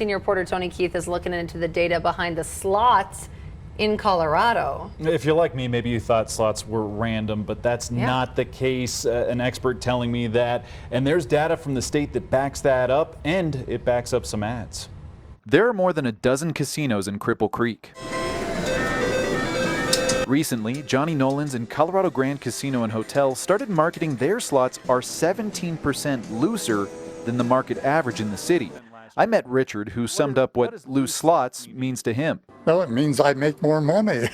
senior reporter Tony Keith is looking into the data behind the slots in Colorado. If you're like me, maybe you thought slots were random, but that's not the case. An expert telling me that, and there's data from the state that backs that up, and it backs up some ads. There are more than a dozen casinos in Cripple Creek. Recently, Johnny Nolan's and Colorado Grand Casino and Hotel started marketing their slots are 17% looser than the market average in the city. I met Richard, who summed up what loose slots means to him. Well, it means I make more money.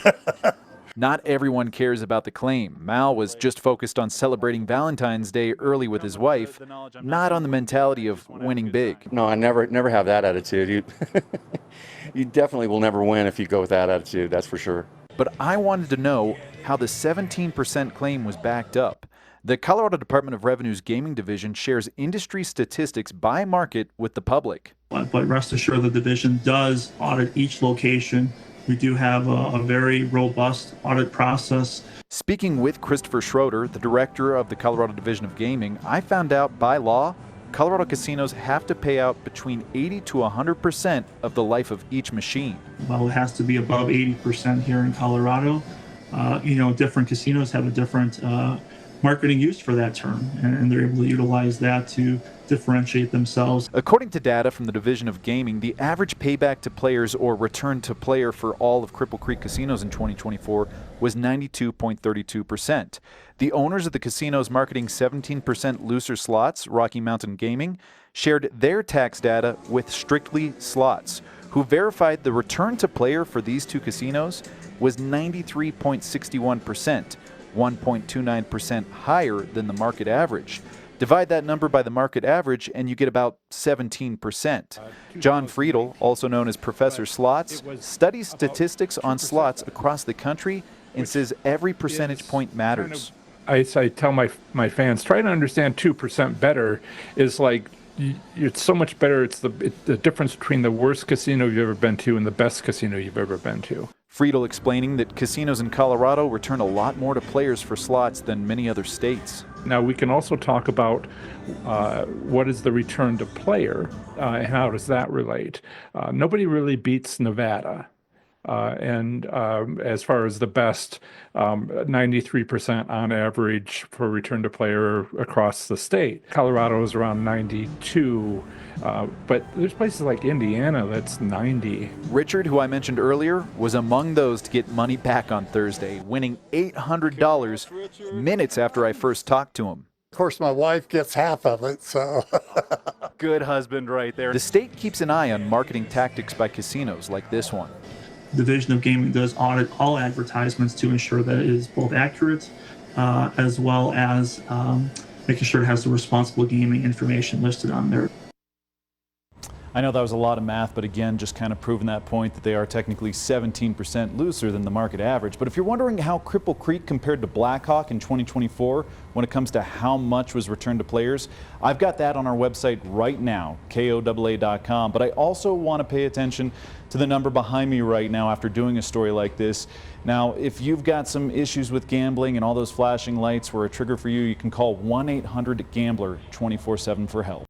Not everyone cares about the claim. Mal was just focused on celebrating Valentine's Day early with his wife, not on the mentality of winning big. No, I never have that attitude. You definitely will never win if you go with that attitude, that's for sure. But I wanted to know how the 17% claim was backed up. The Colorado Department of Revenue's gaming division shares industry statistics by market with the public. But rest assured, the division does audit each location. We do have a very robust audit process. Speaking with Christopher Schroeder, the director of the Colorado Division of Gaming, I found out by law, Colorado casinos have to pay out between 80 to 100% of the life of each machine. Well, it has to be above 80% here in Colorado. Different casinos have a different marketing use for that term, and they're able to utilize that to differentiate themselves. According to data from the Division of Gaming, the average payback to players or return to player for all of Cripple Creek casinos in 2024 was 92.32%. The owners of the casinos marketing 17% looser slots, Rocky Mountain Gaming, shared their tax data with Strictly Slots, who verified the return to player for these two casinos was 93.61%. 1.29% higher than the market average. Divide that number by the market average and you get about 17%. John Friedel, also known as Professor Slots, studies statistics on slots across the country and says every percentage point matters. I tell my fans, try to understand 2% better is like, it's so much better. It's the difference between the worst casino you've ever been to and the best casino you've ever been to. Friedel explaining that casinos in Colorado return a lot more to players for slots than many other states. Now we can also talk about what is the return to player and how does that relate. Nobody really beats Nevada. And as far as the best, 93% on average for return to player across the state. Colorado is around 92, but there's places like Indiana that's 90. Richard, who I mentioned earlier, was among those to get money back on Thursday, winning $800 minutes after I first talked to him. Of course, my wife gets half of it, so. Good husband right there. The state keeps an eye on marketing tactics by casinos like this one. Division of Gaming does audit all advertisements to ensure that it is both accurate as well as making sure it has the responsible gaming information listed on there. I know that was a lot of math, but again, just kind of proving that point that they are technically 17% looser than the market average. But if you're wondering how Cripple Creek compared to Blackhawk in 2024 when it comes to how much was returned to players, I've got that on our website right now, KOAA.com. But I also want to pay attention to the number behind me right now after doing a story like this. Now, if you've got some issues with gambling and all those flashing lights were a trigger for you, you can call 1-800-GAMBLER 24/7 for help.